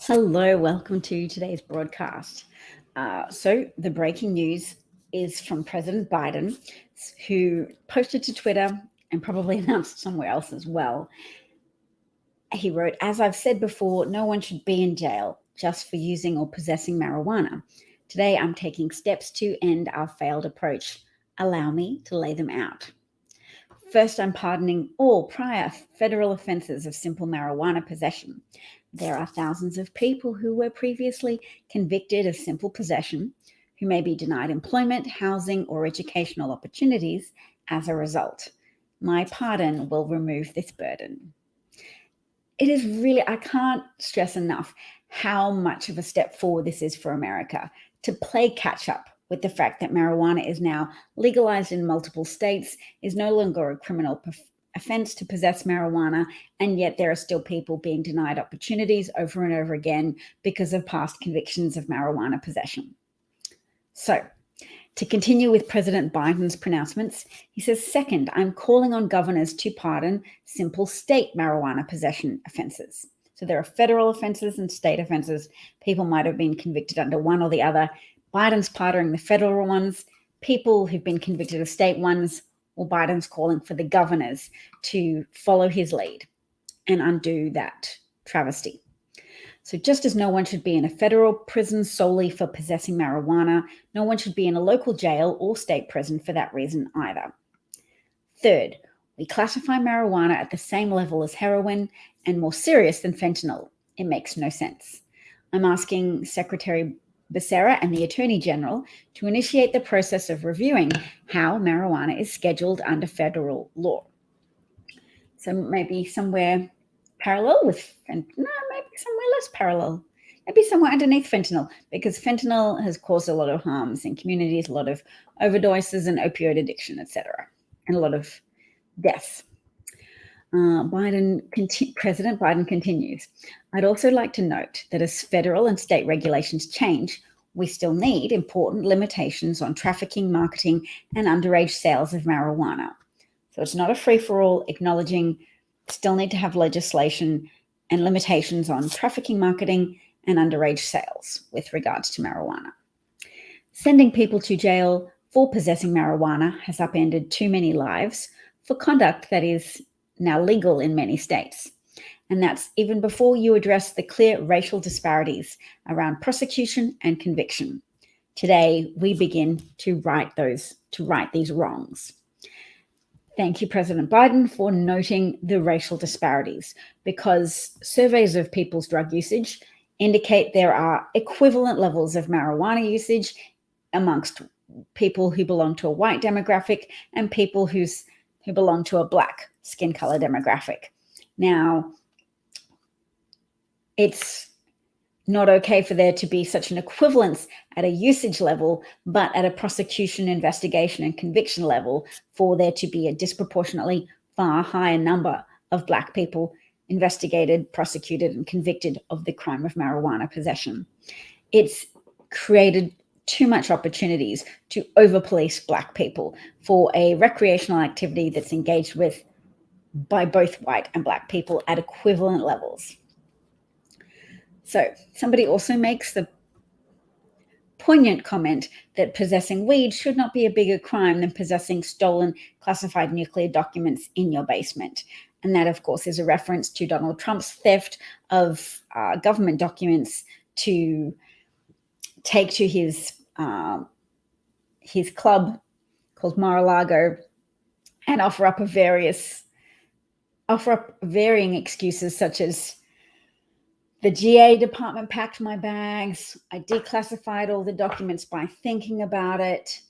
Hello, welcome to today's broadcast. So, the breaking news is from President Biden, who posted to Twitter and probably announced somewhere else as well. He wrote, "As I've said before, no one should be in jail just for using or possessing marijuana. Today, I'm taking steps to end our failed approach. Allow me to lay them out. First, I'm pardoning all prior federal offenses of simple marijuana possession. There are thousands of people who were previously convicted of simple possession who may be denied employment, housing, or educational opportunities as a result. My pardon will remove this burden." It is really, I can't stress enough how much of a step forward this is for America to play catch up with the fact that marijuana is now legalized in multiple states, is no longer a criminal offense to possess marijuana, and yet there are still people being denied opportunities over and over again because of past convictions of marijuana possession. So, to continue with President Biden's pronouncements, he says, second, I'm calling on governors to pardon simple state marijuana possession offenses. So there are federal offenses and state offenses. People might have been convicted under one or the other. Biden's pardoning the federal ones. People who've been convicted of state ones, or Biden's calling for the governors to follow his lead and undo that travesty. So just as no one should be in a federal prison solely for possessing marijuana, no one should be in a local jail or state prison for that reason either. Third, we classify marijuana at the same level as heroin and more serious than fentanyl. It makes no sense. I'm asking Secretary Becerra and the Attorney General to initiate the process of reviewing how marijuana is scheduled under federal law. So maybe somewhere parallel with maybe somewhere less parallel, maybe somewhere underneath fentanyl, because fentanyl has caused a lot of harms in communities, a lot of overdoses and opioid addiction, etc., and a lot of deaths. President Biden continues, I'd also like to note that as federal and state regulations change, we still need important limitations on trafficking, marketing, and underage sales of marijuana. So it's not a free-for-all, acknowledging still need to have legislation and limitations on trafficking, marketing, and underage sales with regards to marijuana. Sending people to jail for possessing marijuana has upended too many lives for conduct that is now legal in many states. And that's even before you address the clear racial disparities around prosecution and conviction. Today, we begin to right these wrongs. Thank you, President Biden, for noting the racial disparities, because surveys of people's drug usage indicate there are equivalent levels of marijuana usage amongst people who belong to a white demographic and people who belong to a black skin color demographic. Now, it's not okay for there to be such an equivalence at a usage level, but at a prosecution, investigation, and conviction level for there to be a disproportionately far higher number of Black people investigated, prosecuted, and convicted of the crime of marijuana possession. It's created too much opportunities to over-police Black people for a recreational activity that's engaged with by both white and Black people at equivalent levels. So somebody also makes the poignant comment that possessing weed should not be a bigger crime than possessing stolen classified nuclear documents in your basement. And that, of course, is a reference to Donald Trump's theft of government documents to take to his club called Mar-a-Lago and offer up varying excuses, such as the GA department packed my bags. I declassified all the documents by thinking about it.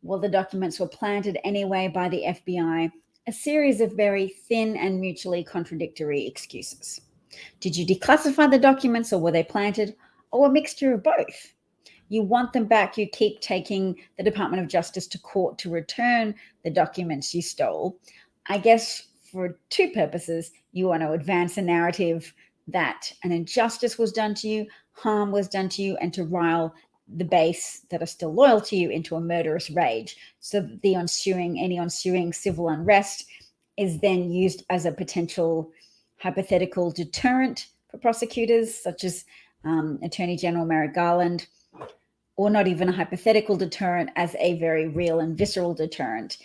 Well, the documents were planted anyway by the FBI. A series of very thin and mutually contradictory excuses. Did you declassify the documents, or were they planted, or a mixture of both? You want them back. You keep taking the Department of Justice to court to return the documents you stole. I guess for two purposes. You want to advance a narrative that an injustice was done to you, harm was done to you, and to rile the base that are still loyal to you into a murderous rage. So that any ensuing civil unrest is then used as a potential hypothetical deterrent for prosecutors, such as Attorney General Merrick Garland, or not even a hypothetical deterrent, as a very real and visceral deterrent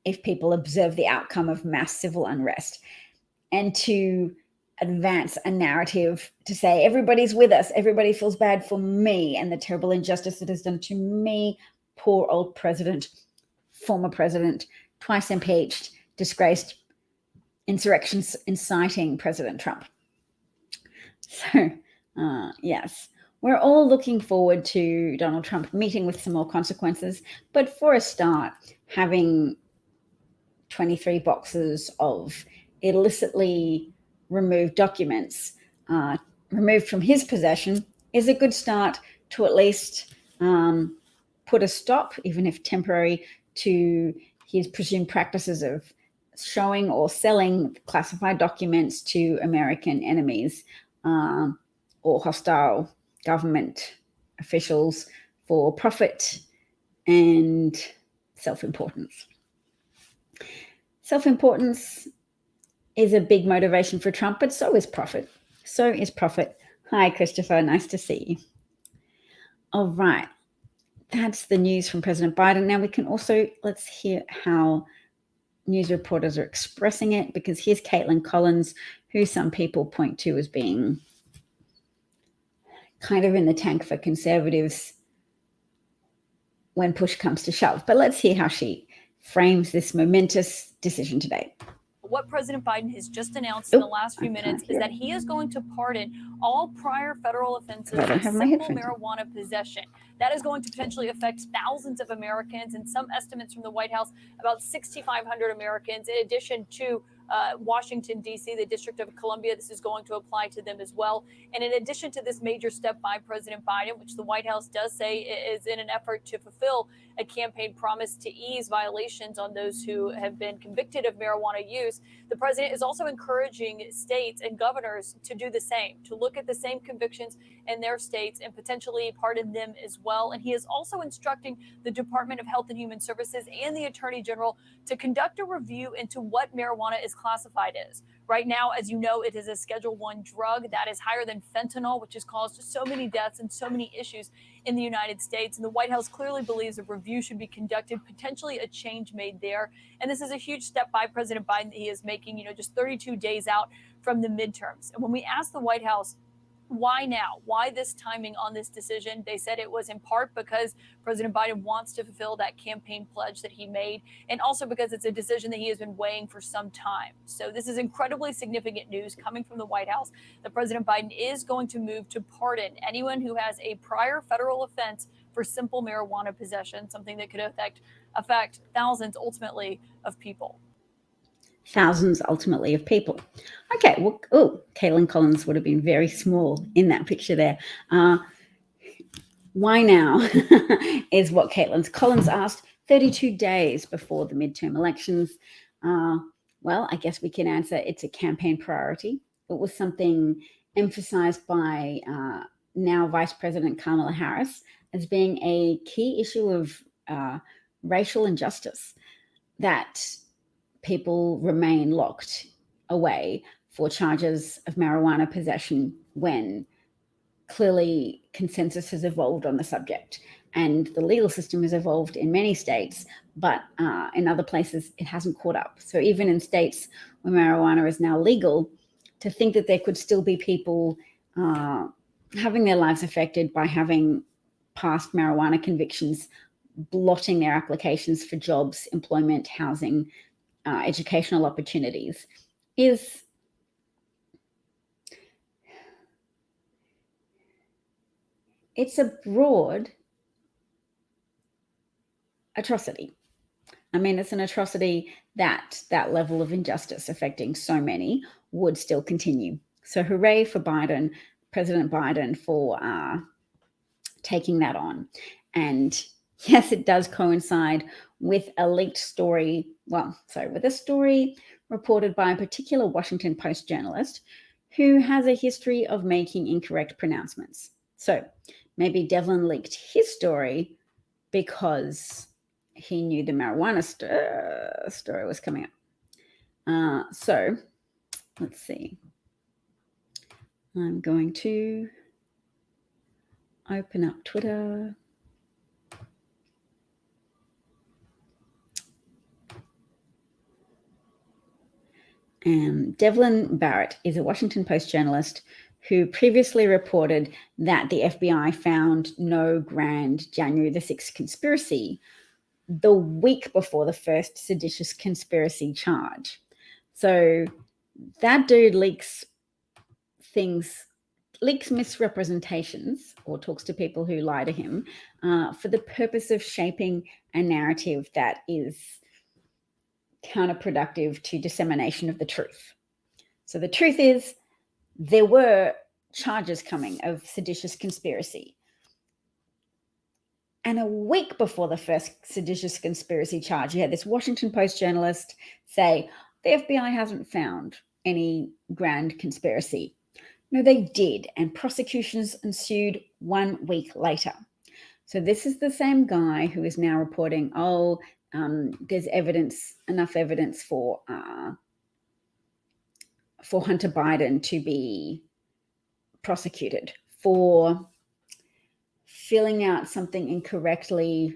if people observe the outcome of mass civil unrest. And to advance a narrative to say everybody's with us, everybody feels bad for me and the terrible injustice that is done to me, poor old president, former president, twice impeached, disgraced, insurrections inciting President Trump. So, yes, we're all looking forward to Donald Trump meeting with some more consequences. But for a start, having 23 boxes of illicitly removed documents removed from his possession is a good start to at least put a stop, even if temporary, to his presumed practices of showing or selling classified documents to American enemies or hostile government officials for profit and self-importance. Self-importance is a big motivation for Trump, but so is profit. So is profit. Hi, Christopher. Nice to see you. All right. That's the news from President Biden. Now we can also, let's hear how news reporters are expressing it, because here's Caitlin Collins, who some people point to as being kind of in the tank for conservatives when push comes to shove. But let's hear how she frames this momentous decision today. What President Biden has just announced in the last few minutes is that he is going to pardon all prior federal offenses of simple marijuana possession. That is going to potentially affect thousands of Americans, and some estimates from the White House, about 6,500 Americans, in addition to Washington, D.C., the District of Columbia. This is going to apply to them as well. And in addition to this major step by President Biden, which the White House does say is in an effort to fulfill a campaign promise to ease violations on those who have been convicted of marijuana use, the president is also encouraging states and governors to do the same, to look at the same convictions in their states and potentially pardon them as well. And he is also instructing the Department of Health and Human Services and the Attorney General to conduct a review into what marijuana is classified as. Right now, as you know, it is a Schedule I drug that is higher than fentanyl, which has caused so many deaths and so many issues in the United States. And the White House clearly believes a review should be conducted, potentially a change made there. And this is a huge step by President Biden that he is making, just 32 days out from the midterms. And when we asked the White House, why now? Why this timing on this decision? They said it was in part because President Biden wants to fulfill that campaign pledge that he made, and also because it's a decision that he has been weighing for some time. So this is incredibly significant news coming from the White House that President Biden is going to move to pardon anyone who has a prior federal offense for simple marijuana possession, something that could affect thousands ultimately of people. Thousands ultimately of people. Okay, well, Caitlin Collins would have been very small in that picture there. Why now is what Collins asked 32 days before the midterm elections. Well, I guess we can answer it's a campaign priority. It was something emphasized by now Vice President Kamala Harris as being a key issue of racial injustice, that people remain locked away for charges of marijuana possession when clearly consensus has evolved on the subject. And the legal system has evolved in many states, but in other places it hasn't caught up. So even in states where marijuana is now legal, to think that there could still be people having their lives affected by having past marijuana convictions blotting their applications for jobs, employment, housing, educational opportunities is it's a broad atrocity. I mean, it's an atrocity that level of injustice affecting so many would still continue. So hooray for Biden, President Biden, for taking that on. And yes, it does coincide with a leaked story. With a story reported by a particular Washington Post journalist who has a history of making incorrect pronouncements. So maybe Devlin leaked his story because he knew the marijuana story was coming up. So let's see. I'm going to open up Twitter. Devlin Barrett is a Washington Post journalist who previously reported that the FBI found no grand January the 6th conspiracy the week before the first seditious conspiracy charge. So that dude leaks misrepresentations or talks to people who lie to him for the purpose of shaping a narrative that is counterproductive to dissemination of the truth. So the truth is, there were charges coming of seditious conspiracy. And a week before the first seditious conspiracy charge, you had this Washington Post journalist say, the FBI hasn't found any grand conspiracy. No, they did, and prosecutions ensued 1 week later. So this is the same guy who is now reporting, there's enough evidence for Hunter Biden to be prosecuted for filling out something incorrectly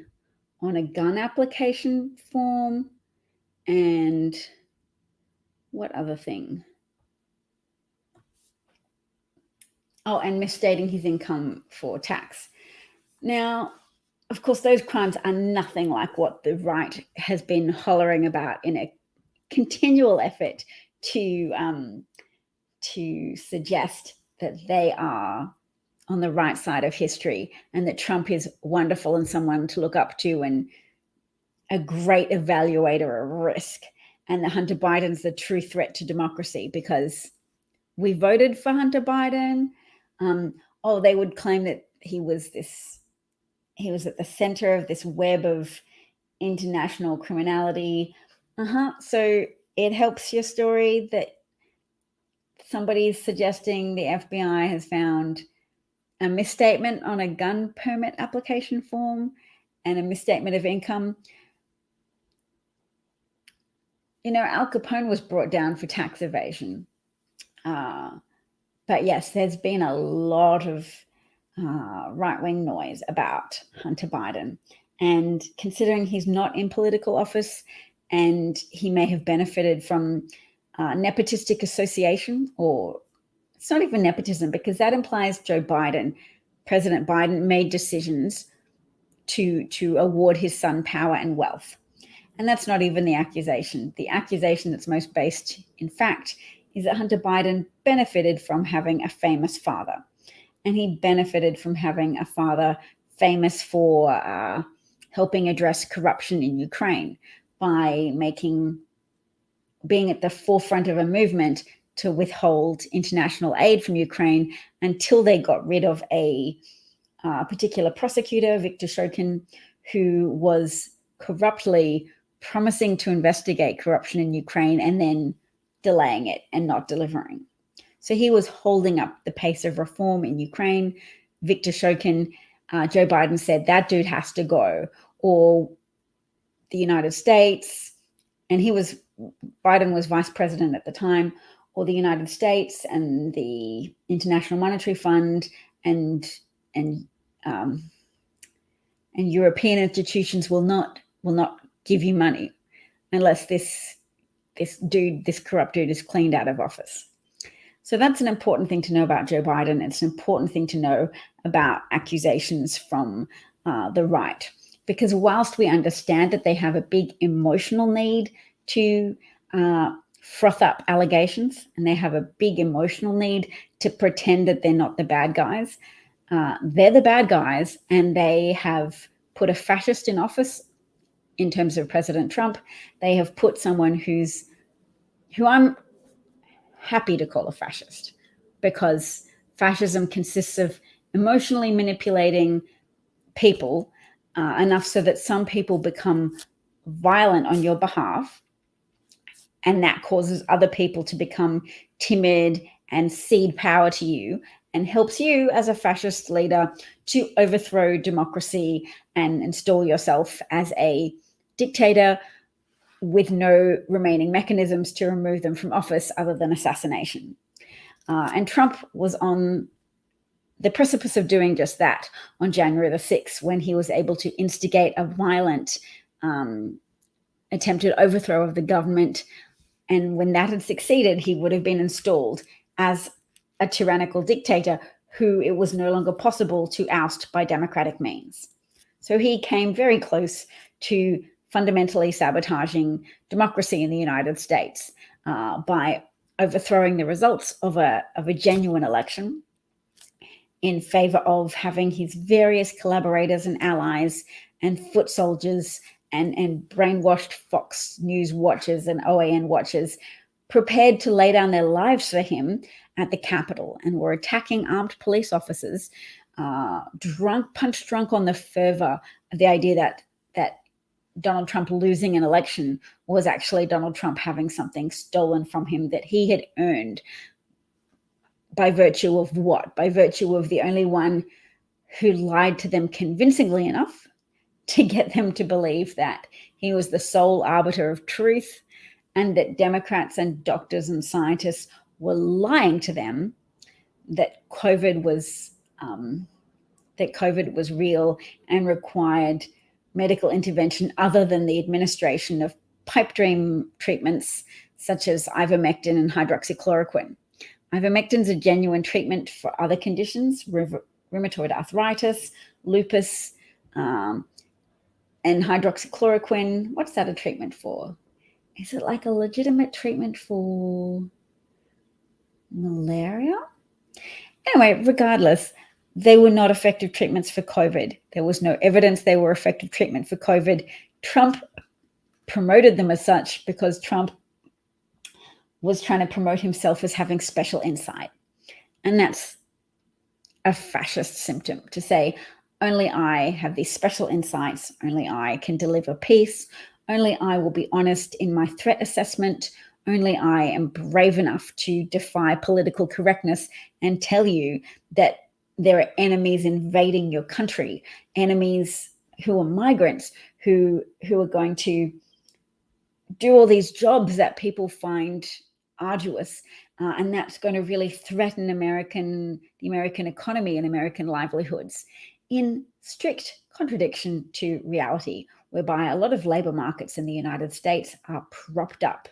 on a gun application form, and what other thing? Oh, and misstating his income for tax. Now, of course, those crimes are nothing like what the right has been hollering about in a continual effort to suggest that they are on the right side of history and that Trump is wonderful and someone to look up to and a great evaluator of risk, and that Hunter Biden's the true threat to democracy because we voted for Hunter Biden. They would claim that he was at the center of this web of international criminality. So it helps your story that somebody's suggesting the FBI has found a misstatement on a gun permit application form and a misstatement of income. Al Capone was brought down for tax evasion. But yes, there's been a lot of right-wing noise about Hunter Biden. And considering he's not in political office and he may have benefited from nepotistic association, or it's not even nepotism because that implies President Biden made decisions to award his son power and wealth. And that's not even the accusation. The accusation that's most based in fact is that Hunter Biden benefited from having a famous father. And he benefited from having a father famous for helping address corruption in Ukraine by being at the forefront of a movement to withhold international aid from Ukraine until they got rid of a particular prosecutor, Viktor Shokin, who was corruptly promising to investigate corruption in Ukraine and then delaying it and not delivering. So he was holding up the pace of reform in Ukraine. Viktor Shokin, Joe Biden said, that dude has to go, or the United States, and Biden was vice president at the time, or the United States and the International Monetary Fund and European institutions will not give you money unless this corrupt dude is cleaned out of office. So that's an important thing to know about Joe Biden. It's an important thing to know about accusations from the right, because whilst we understand that they have a big emotional need to froth up allegations and they have a big emotional need to pretend that they're not the bad guys, they're the bad guys, and they have put a fascist in office. In terms of President Trump, they have put someone who I'm happy to call a fascist, because fascism consists of emotionally manipulating people enough so that some people become violent on your behalf, and that causes other people to become timid and cede power to you, and helps you as a fascist leader to overthrow democracy and install yourself as a dictator with no remaining mechanisms to remove them from office other than assassination. And Trump was on the precipice of doing just that on January the 6th, when he was able to instigate a violent attempted overthrow of the government. And when that had succeeded, he would have been installed as a tyrannical dictator who it was no longer possible to oust by democratic means. So he came very close to fundamentally sabotaging democracy in the United States by overthrowing the results of a genuine election in favor of having his various collaborators and allies and foot soldiers and brainwashed Fox News watchers and OAN watchers prepared to lay down their lives for him at the Capitol, and were attacking armed police officers, punch drunk on the fervor of the idea that Donald Trump losing an election was actually Donald Trump having something stolen from him that he had earned. By virtue of what? By virtue of the only one who lied to them convincingly enough to get them to believe that he was the sole arbiter of truth, and that Democrats and doctors and scientists were lying to them that COVID was real and required medical intervention other than the administration of pipe dream treatments such as ivermectin and hydroxychloroquine. Ivermectin is a genuine treatment for other conditions, rheumatoid arthritis, lupus, and hydroxychloroquine. What's that a treatment for? Is it like a legitimate treatment for malaria? Anyway, regardless, they were not effective treatments for COVID. There was no evidence they were effective treatment for COVID. Trump promoted them as such because Trump was trying to promote himself as having special insight. And that's a fascist symptom, to say, only I have these special insights, only I can deliver peace, only I will be honest in my threat assessment, only I am brave enough to defy political correctness and tell you that there are enemies invading your country, enemies who are migrants, who are going to do all these jobs that people find arduous, and that's going to really threaten the American economy and American livelihoods, in strict contradiction to reality, whereby a lot of labor markets in the United States are propped up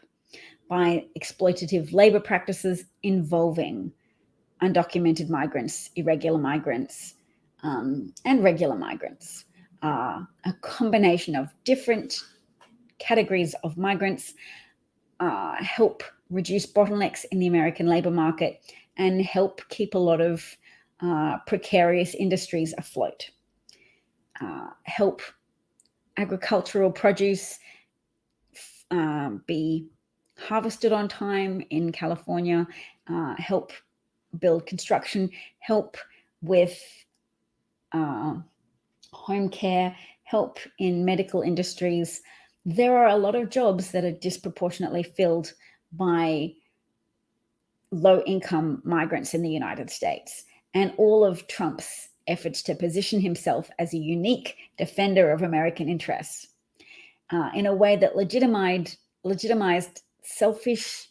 by exploitative labor practices involving undocumented migrants, irregular migrants, and regular migrants. A combination of different categories of migrants help reduce bottlenecks in the American labor market and help keep a lot of precarious industries afloat. Help agricultural produce be harvested on time in California, help build construction, help with home care, help in medical industries. There are a lot of jobs that are disproportionately filled by low-income migrants in the United States. And all of Trump's efforts to position himself as a unique defender of American interests in a way that legitimized selfish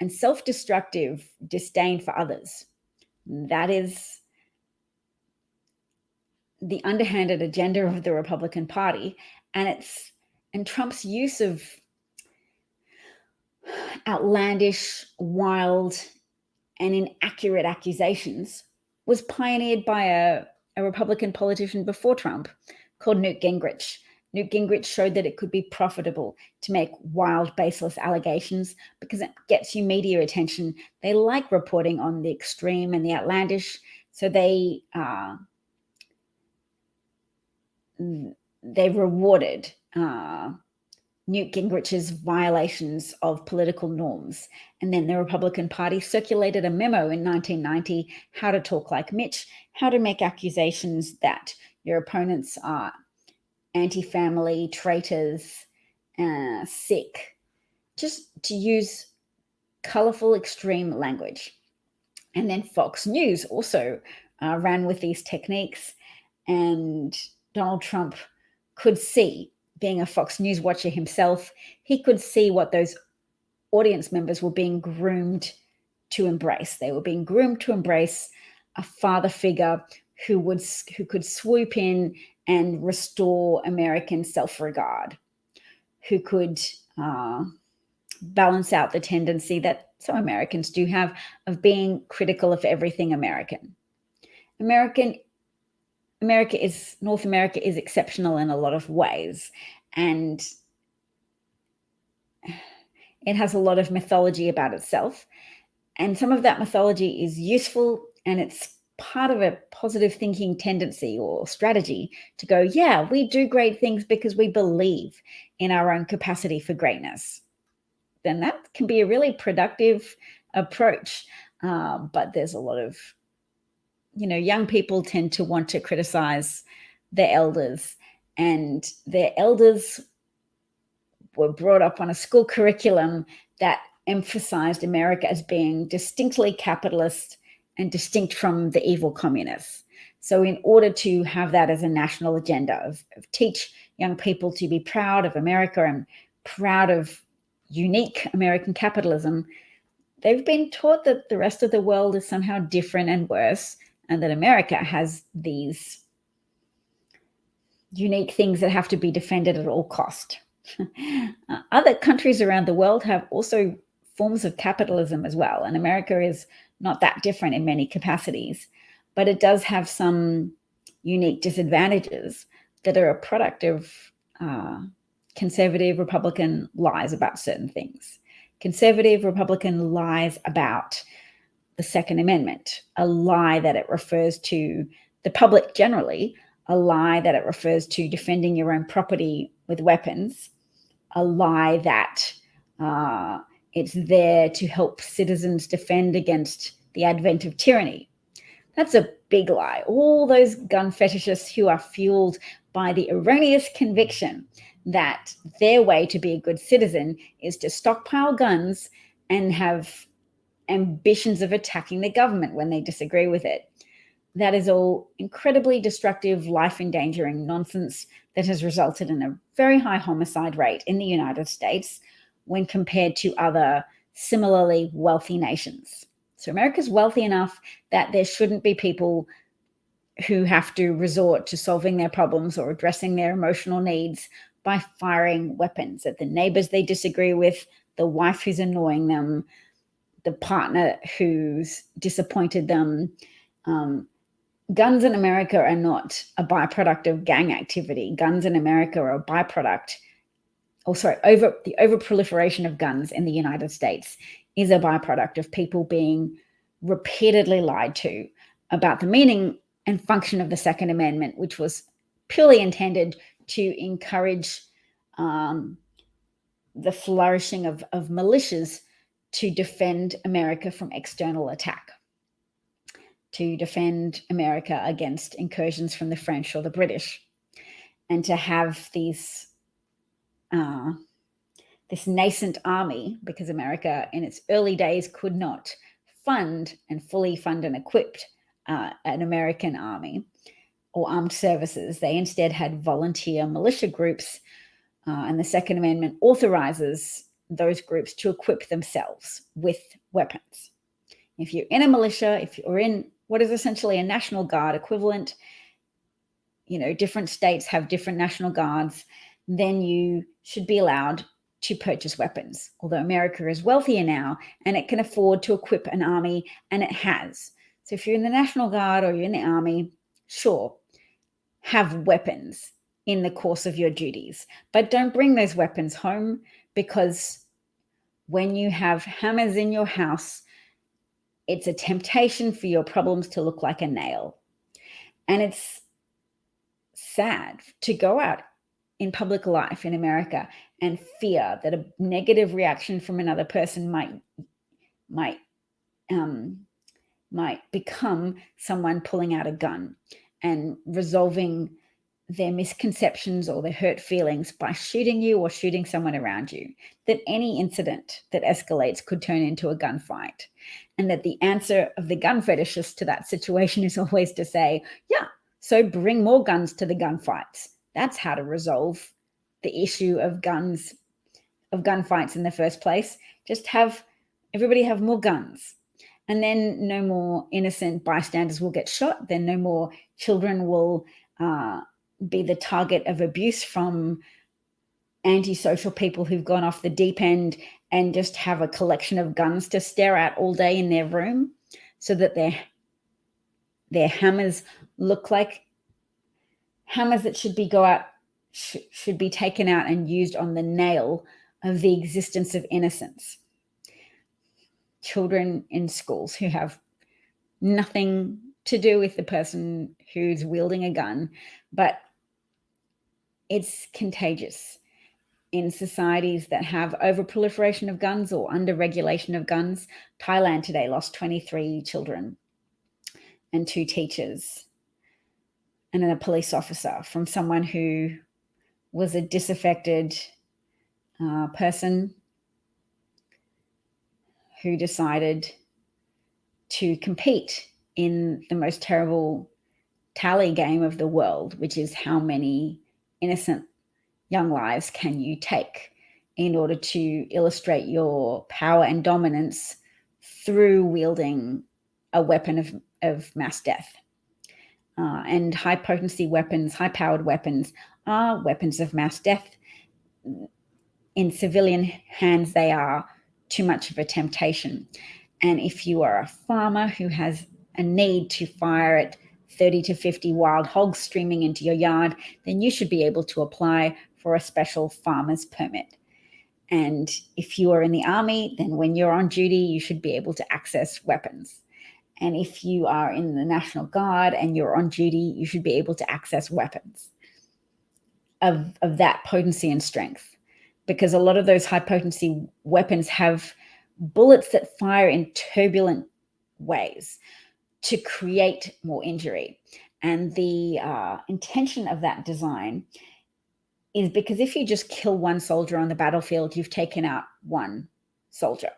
and self-destructive disdain for others. That is the underhanded agenda of the Republican Party, and Trump's use of outlandish, wild, and inaccurate accusations was pioneered by a Republican politician before Trump called Newt Gingrich. Newt Gingrich showed that it could be profitable to make wild, baseless allegations because it gets you media attention. They like reporting on the extreme and the outlandish, so they rewarded Newt Gingrich's violations of political norms. And then the Republican Party circulated a memo in 1990, how to talk like Mitch, how to make accusations that your opponents are anti-family, traitors, sick, just to use colorful, extreme language. And then Fox News also ran with these techniques, and Donald Trump could see, being a Fox News watcher himself, he could see what those audience members were being groomed to embrace. They were being groomed to embrace a father figure who could swoop in and restore American self-regard, who could balance out the tendency that some Americans do have of being critical of everything American. North America is exceptional in a lot of ways, and it has a lot of mythology about itself. And some of that mythology is useful, and it's part of a positive thinking tendency or strategy to go, yeah, we do great things because we believe in our own capacity for greatness. Then that can be a really productive approach. But there's a lot of, young people tend to want to criticize their elders, and their elders were brought up on a school curriculum that emphasized America as being distinctly capitalist and distinct from the evil communists. So in order to have that as a national agenda of teach young people to be proud of America and proud of unique American capitalism, they've been taught that the rest of the world is somehow different and worse, and that America has these unique things that have to be defended at all cost. Other countries around the world have also forms of capitalism as well, and America is not that different in many capacities, but it does have some unique disadvantages that are a product of conservative Republican lies about certain things. Conservative Republican lies about the Second Amendment, a lie that it refers to the public generally, a lie that it refers to defending your own property with weapons, a lie that it's there to help citizens defend against the advent of tyranny. That's a big lie. All those gun fetishists who are fueled by the erroneous conviction that their way to be a good citizen is to stockpile guns and have ambitions of attacking the government when they disagree with it. That is all incredibly destructive, life-endangering nonsense that has resulted in a very high homicide rate in the United States when compared to other similarly wealthy nations. So America's wealthy enough that there shouldn't be people who have to resort to solving their problems or addressing their emotional needs by firing weapons at the neighbors they disagree with, the wife who's annoying them, the partner who's disappointed them. Guns in America are not a byproduct of gang activity. Guns in America are a byproduct, the overproliferation of guns in the United States is a byproduct of people being repeatedly lied to about the meaning and function of the Second Amendment, which was purely intended to encourage the flourishing of militias to defend America from external attack, to defend America against incursions from the French or the British, and to have this nascent army, because America in its early days could not fully fund and equip an American army or armed services. They instead had volunteer militia groups, and the Second Amendment authorizes those groups to equip themselves with weapons. If you're in a militia, if you're in what is essentially a National Guard equivalent, different states have different National Guards, then you should be allowed to purchase weapons. Although America is wealthier now and it can afford to equip an army, and it has. So if you're in the National Guard or you're in the army, sure, have weapons in the course of your duties, but don't bring those weapons home, because when you have hammers in your house, it's a temptation for your problems to look like a nail. And it's sad to go out in public life in America and fear that a negative reaction from another person might become someone pulling out a gun and resolving their misconceptions or their hurt feelings by shooting you or shooting someone around you, that any incident that escalates could turn into a gunfight, and that the answer of the gun fetishist to that situation is always to say, yeah, so bring more guns to the gunfights. That's how to resolve the issue of gunfights in the first place. Just have everybody have more guns. And then no more innocent bystanders will get shot. Then no more children will be the target of abuse from antisocial people who've gone off the deep end and just have a collection of guns to stare at all day in their room, so that their hammers look like hammers that should be taken out and used on the nail of the existence of innocence. Children in schools who have nothing to do with the person who's wielding a gun, but it's contagious. In societies that have overproliferation of guns or under-regulation of guns, Thailand today lost 23 children and 2 teachers and then a police officer from someone who was a disaffected person who decided to compete in the most terrible tally game of the world, which is how many innocent young lives can you take in order to illustrate your power and dominance through wielding a weapon of mass death. And high potency weapons, high powered weapons are weapons of mass death. In civilian hands, they are too much of a temptation. And if you are a farmer who has a need to fire at 30 to 50 wild hogs streaming into your yard, then you should be able to apply for a special farmer's permit. And if you are in the army, then when you're on duty, you should be able to access weapons. And if you are in the National Guard and you're on duty, you should be able to access weapons of that potency and strength. Because a lot of those high potency weapons have bullets that fire in turbulent ways to create more injury. And the intention of that design is because if you just kill one soldier on the battlefield, you've taken out one soldier.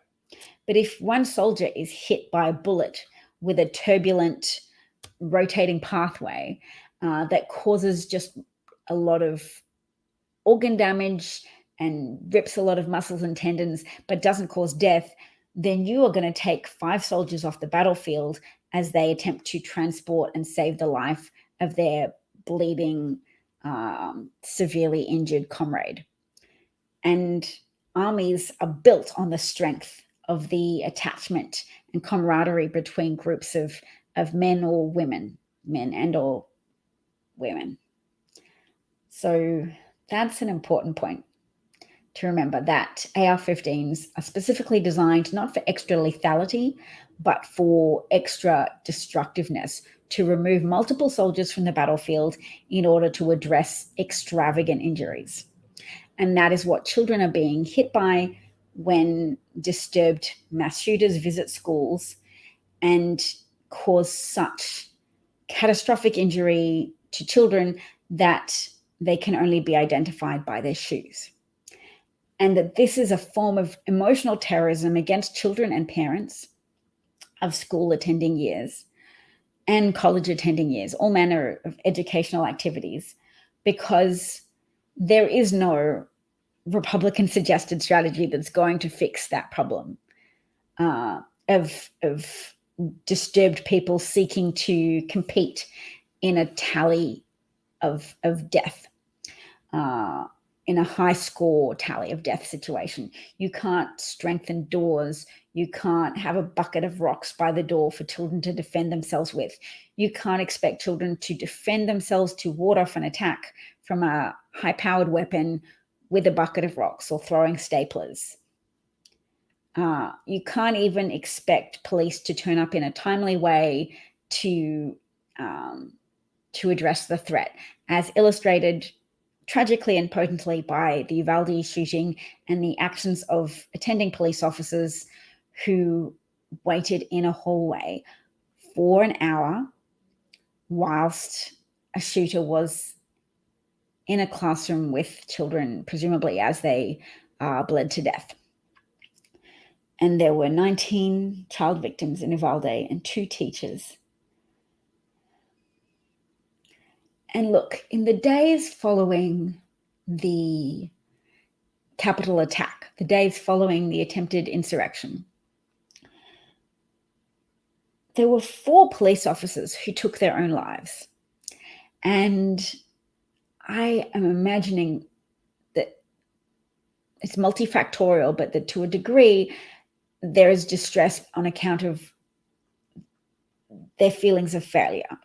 But if one soldier is hit by a bullet with a turbulent rotating pathway that causes just a lot of organ damage and rips a lot of muscles and tendons, but doesn't cause death, then you are going to take 5 soldiers off the battlefield as they attempt to transport and save the life of their bleeding, severely injured comrade. And armies are built on the strength of the attachment and camaraderie between groups of men or women, men and or women. So that's an important point to remember, that AR-15s are specifically designed not for extra lethality, but for extra destructiveness, to remove multiple soldiers from the battlefield in order to address extravagant injuries. And that is what children are being hit by when disturbed mass shooters visit schools and cause such catastrophic injury to children that they can only be identified by their shoes. And that this is a form of emotional terrorism against children and parents of school attending years and college attending years, all manner of educational activities, because there is no Republican suggested strategy that's going to fix that problem of disturbed people seeking to compete in a tally of death, in a high score tally of death situation. You can't strengthen doors. You can't have a bucket of rocks by the door for children to defend themselves with. You can't expect children to defend themselves, to ward off an attack from a high-powered weapon with a bucket of rocks or throwing staplers. You can't even expect police to turn up in a timely way to address the threat, as illustrated tragically and potently by the Uvalde shooting and the actions of attending police officers who waited in a hallway for an hour whilst a shooter was in a classroom with children, presumably as they bled to death. And there were 19 child victims in Uvalde and 2 teachers. And look, in the days following the Capitol attack, the days following the attempted insurrection, there were 4 police officers who took their own lives. And I am imagining that it's multifactorial, but that to a degree, there is distress on account of their feelings of failure,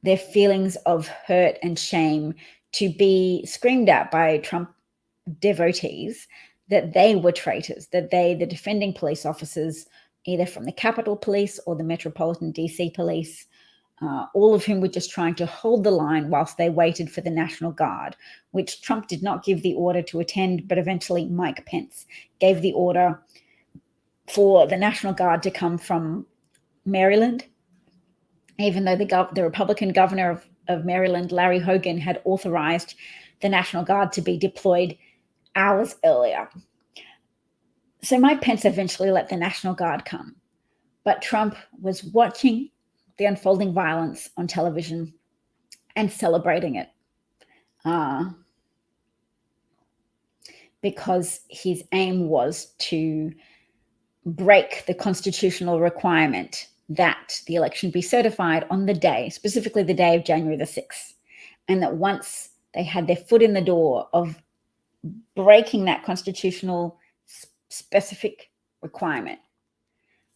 their feelings of hurt and shame to be screamed at by Trump devotees that they were traitors, that they, the defending police officers, either from the Capitol Police or the Metropolitan DC Police, all of whom were just trying to hold the line whilst they waited for the National Guard, which Trump did not give the order to attend, but eventually Mike Pence gave the order for the National Guard to come from Maryland, even though the Republican governor of Maryland, Larry Hogan, had authorized the National Guard to be deployed hours earlier. So Mike Pence eventually let the National Guard come, but Trump was watching the unfolding violence on television and celebrating it because his aim was to break the constitutional requirement that the election be certified on the day, specifically the day of January the 6th, and that once they had their foot in the door of breaking that constitutional specific requirement,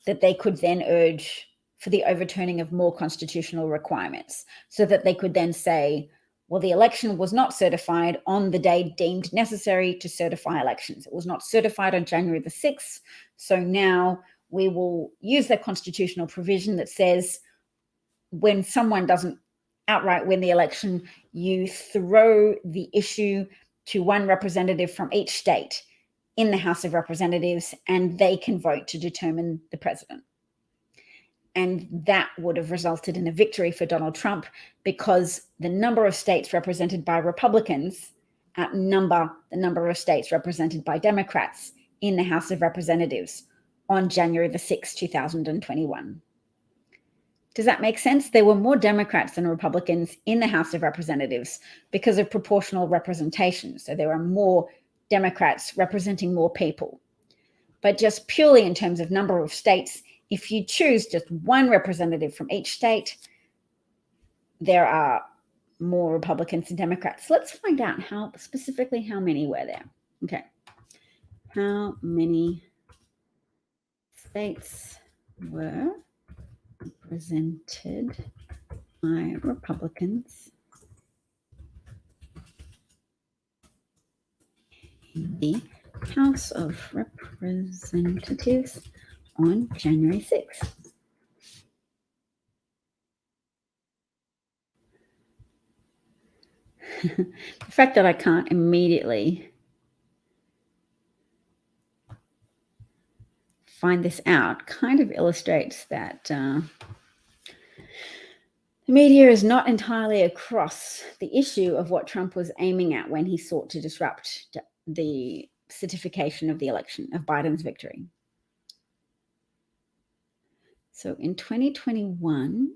that they could then urge for the overturning of more constitutional requirements, so that they could then say, well, the election was not certified on the day deemed necessary to certify elections. It was not certified on January the 6th. So now we will use the constitutional provision that says when someone doesn't outright win the election, you throw the issue to one representative from each state in the House of Representatives, and they can vote to determine the president. And that would have resulted in a victory for Donald Trump, because the number of states represented by Republicans outnumber the number of states represented by Democrats in the House of Representatives on January the 6th, 2021. Does that make sense? There were more Democrats than Republicans in the House of Representatives because of proportional representation. So there are more Democrats representing more people. But just purely in terms of number of states, if you choose just one representative from each state, there are more Republicans than Democrats. Let's find out how many were there. Okay. How many states were represented by Republicans in the House of Representatives on January 6th? The fact that I can't immediately find this out kind of illustrates that the media is not entirely across the issue of what Trump was aiming at when he sought to disrupt the certification of the election, of Biden's victory. So in 2021,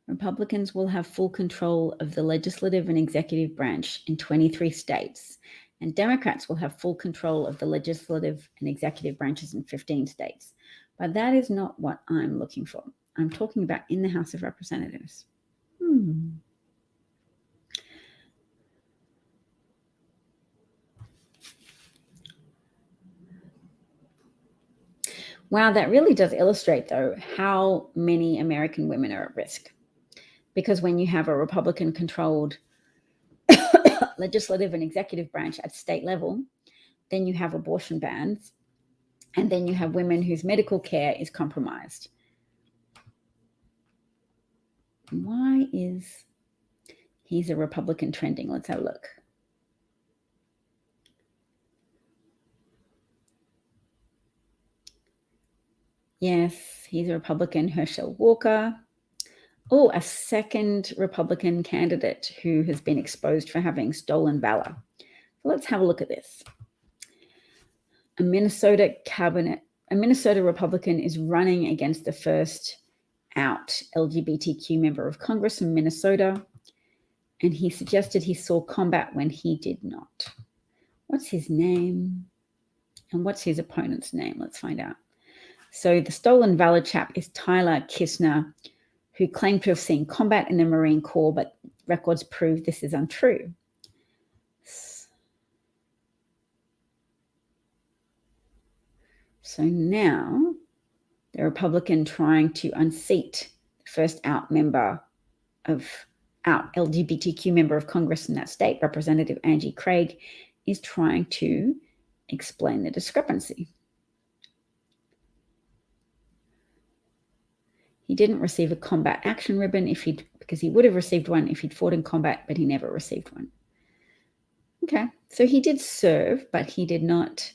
Republicans will have full control of the legislative and executive branch in 23 states, and Democrats will have full control of the legislative and executive branches in 15 states. But that is not what I'm looking for. I'm talking about in the House of Representatives. Wow, that really does illustrate, though, how many American women are at risk. Because when you have a Republican-controlled legislative and executive branch at state level, then you have abortion bans, and then you have women whose medical care is compromised. Why is he's a Republican trending? Let's have a look. Yes, he's a Republican. Herschel Walker. Oh, a second Republican candidate who has been exposed for having stolen valor. So let's have a look at this. A Minnesota Republican is running against the first out LGBTQ member of Congress in Minnesota, and he suggested he saw combat when he did not. What's his name? And what's his opponent's name? Let's find out. So the stolen valor chap is Tyler Kistner, who claimed to have seen combat in the Marine Corps, but records prove this is untrue. So now the Republican trying to unseat the first out LGBTQ member of Congress in that state, Representative Angie Craig, is trying to explain the discrepancy. He didn't receive a combat action ribbon because he would have received one if he'd fought in combat, but he never received one. Okay, so he did serve, but he did not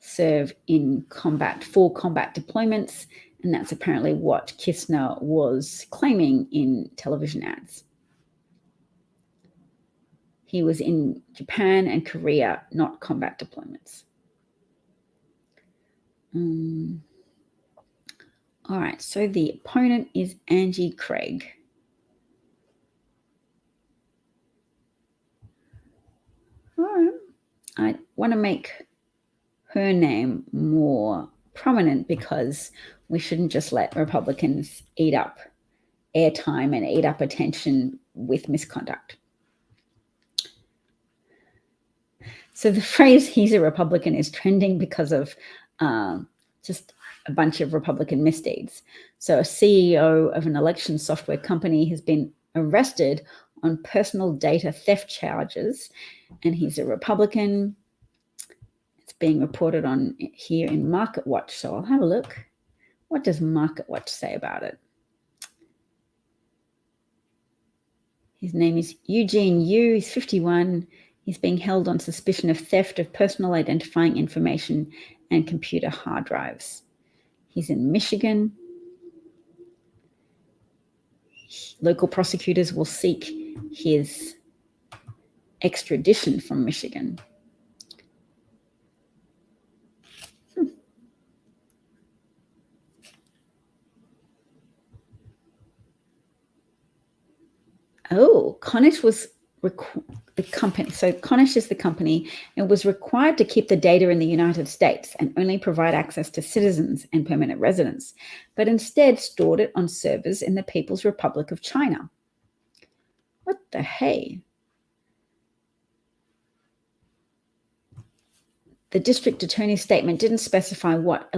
serve in full combat deployments, and that's apparently what Kistner was claiming in television ads. He was in Japan and Korea, not combat deployments. All right, so the opponent is Angie Craig. All right. I want to make her name more prominent because we shouldn't just let Republicans eat up airtime and eat up attention with misconduct. So the phrase "he's a Republican" is trending because of just a bunch of Republican misdeeds. So a CEO of an election software company has been arrested on personal data theft charges, and he's a Republican. It's being reported on here in MarketWatch, so I'll have a look. What does MarketWatch say about it? His name is Eugene Yu. He's 51. He's being held on suspicion of theft of personal identifying information and computer hard drives. He's in Michigan. Local prosecutors will seek his extradition from Michigan. Oh, Connish was the company. So Connish is the company and was required to keep the data in the United States and only provide access to citizens and permanent residents, but instead stored it on servers in the People's Republic of China. What the hey? The district attorney's statement didn't specify what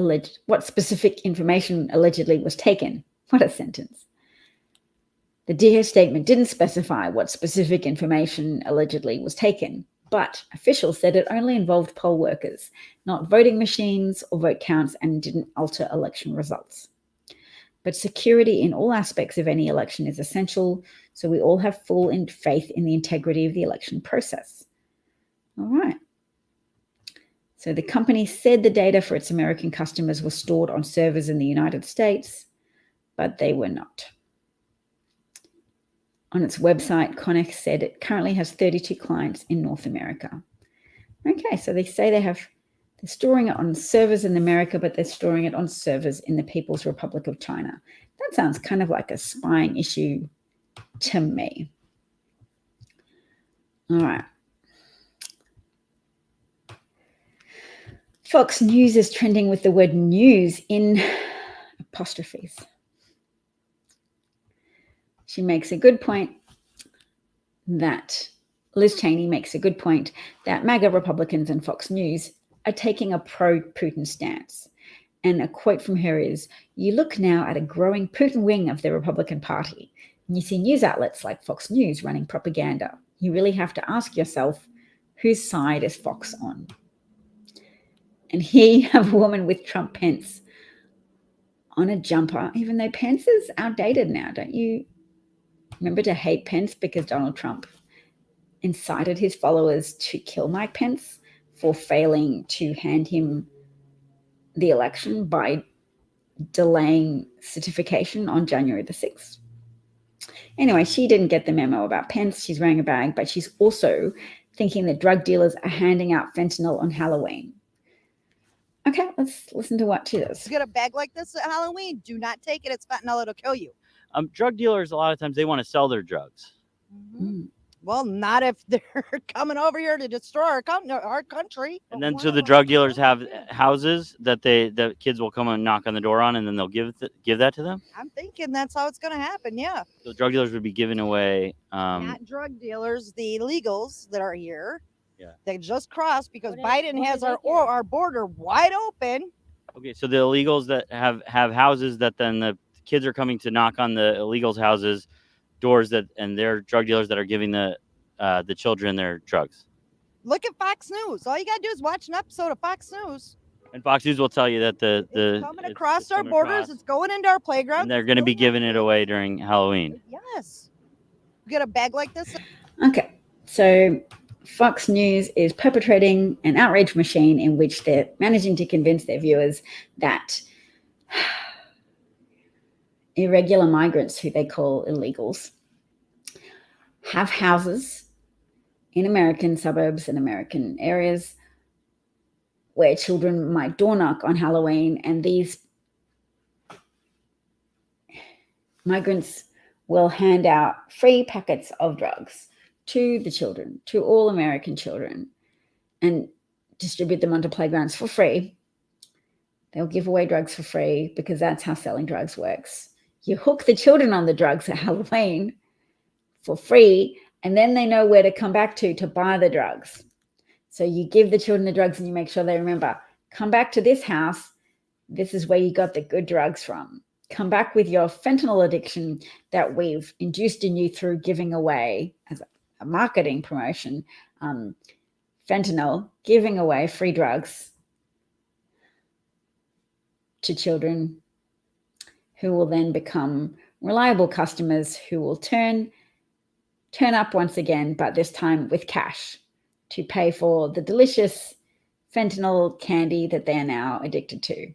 specific information allegedly was taken. What a sentence. The DA statement didn't specify what specific information allegedly was taken, but officials said it only involved poll workers, not voting machines or vote counts, and didn't alter election results. But security in all aspects of any election is essential, so we all have full faith in the integrity of the election process. All right. So the company said the data for its American customers was stored on servers in the United States, but they were not. On its website, Connish said it currently has 32 clients in North America. Okay, so they say they're storing it on servers in America, but they're storing it on servers in the People's Republic of China. That sounds kind of like a spying issue to me. All right. Fox News is trending with the word news in apostrophes. She makes a good point that Liz Cheney makes a good point that MAGA Republicans and Fox News are taking a pro-Putin stance. And a quote from her is, "You look now at a growing Putin wing of the Republican Party, and you see news outlets like Fox News running propaganda. You really have to ask yourself, whose side is Fox on?" And here you have a woman with Trump Pence on a jumper, even though Pence is outdated now. Don't you remember to hate Pence because Donald Trump incited his followers to kill Mike Pence for failing to hand him the election by delaying certification on January the 6th? Anyway, she didn't get the memo about Pence. She's wearing a bag, but she's also thinking that drug dealers are handing out fentanyl on Halloween. Okay, let's listen to what she does. You get a bag like this at Halloween, do not take it. It's fentanyl. It'll kill you. Drug dealers, a lot of times, they want to sell their drugs. Mm-hmm. Well, not if they're coming over here to destroy our country. And then so the drug dealers have houses that the kids will come and knock on the door on, and then they'll give that to them. I'm thinking that's how it's going to happen. Yeah. So drug dealers would be giving away. Not drug dealers, the illegals that are here. Yeah. They just crossed because What Biden is has it here? our border wide open. Okay, so the illegals that have houses that then the kids are coming to knock on the illegals' houses, doors and they're drug dealers that are giving the children their drugs. Look at Fox News. All you got to do is watch an episode of Fox News. And Fox News will tell you that It's coming across our coming borders. across, It's going into our playground. and they're going to be giving it away during Halloween. Yes. You get a bag like this. Okay, so Fox News is perpetrating an outrage machine in which they're managing to convince their viewers that irregular migrants, who they call illegals, have houses in American suburbs and American areas where children might door knock on Halloween, and these migrants will hand out free packets of drugs to the children, to all American children, and distribute them onto playgrounds for free. They'll give away drugs for free because that's how selling drugs works. You hook the children on the drugs at Halloween for free, and then they know where to come back to buy the drugs. So you give the children the drugs and you make sure they remember, come back to this house. This is where you got the good drugs from. Come back with your fentanyl addiction that we've induced in you through giving away as a marketing promotion, fentanyl, giving away free drugs to children who will then become reliable customers who will turn up once again, but this time with cash to pay for the delicious fentanyl candy that they are now addicted to.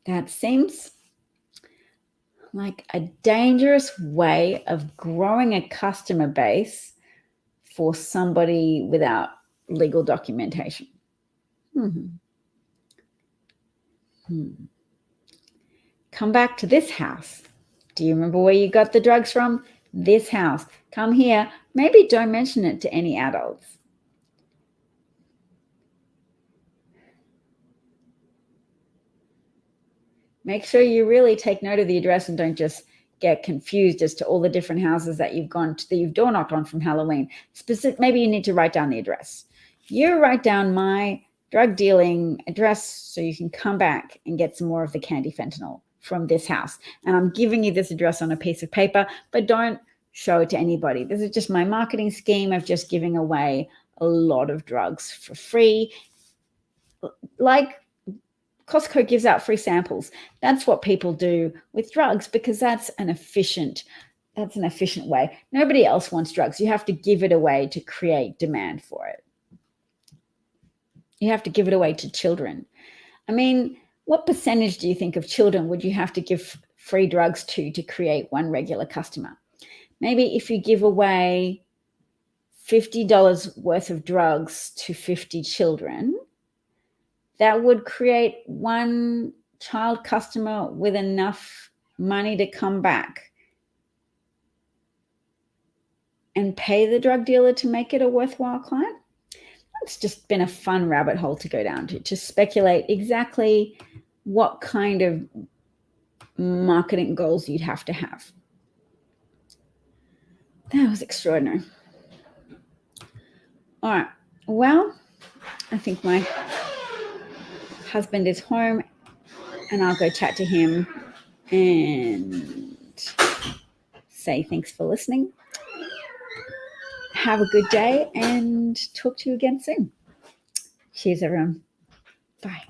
That seems like a dangerous way of growing a customer base for somebody without legal documentation. Come back to this house. Do you remember where you got the drugs from? This house. Come here. Maybe don't mention it to any adults. Make sure you really take note of the address and don't just get confused as to all the different houses that you've gone to, that you've door knocked on from Halloween. Maybe you need to write down the address. You write down my drug dealing address so you can come back and get some more of the candy fentanyl from this house. And I'm giving you this address on a piece of paper, but don't show it to anybody. This is just my marketing scheme of just giving away a lot of drugs for free. Like Costco gives out free samples. That's what people do with drugs because that's an efficient way. Nobody else wants drugs. You have to give it away to create demand for it. You have to give it away to children. I mean, what percentage do you think of children would you have to give free drugs to create one regular customer? Maybe if you give away $50 worth of drugs to 50 children, that would create one child customer with enough money to come back and pay the drug dealer to make it a worthwhile client. It's just been a fun rabbit hole to go down to speculate exactly what kind of marketing goals you'd have to have. That was extraordinary. All right. Well, I think my husband is home and I'll go chat to him and say thanks for listening. Have a good day and talk to you again soon. Cheers, everyone. Bye.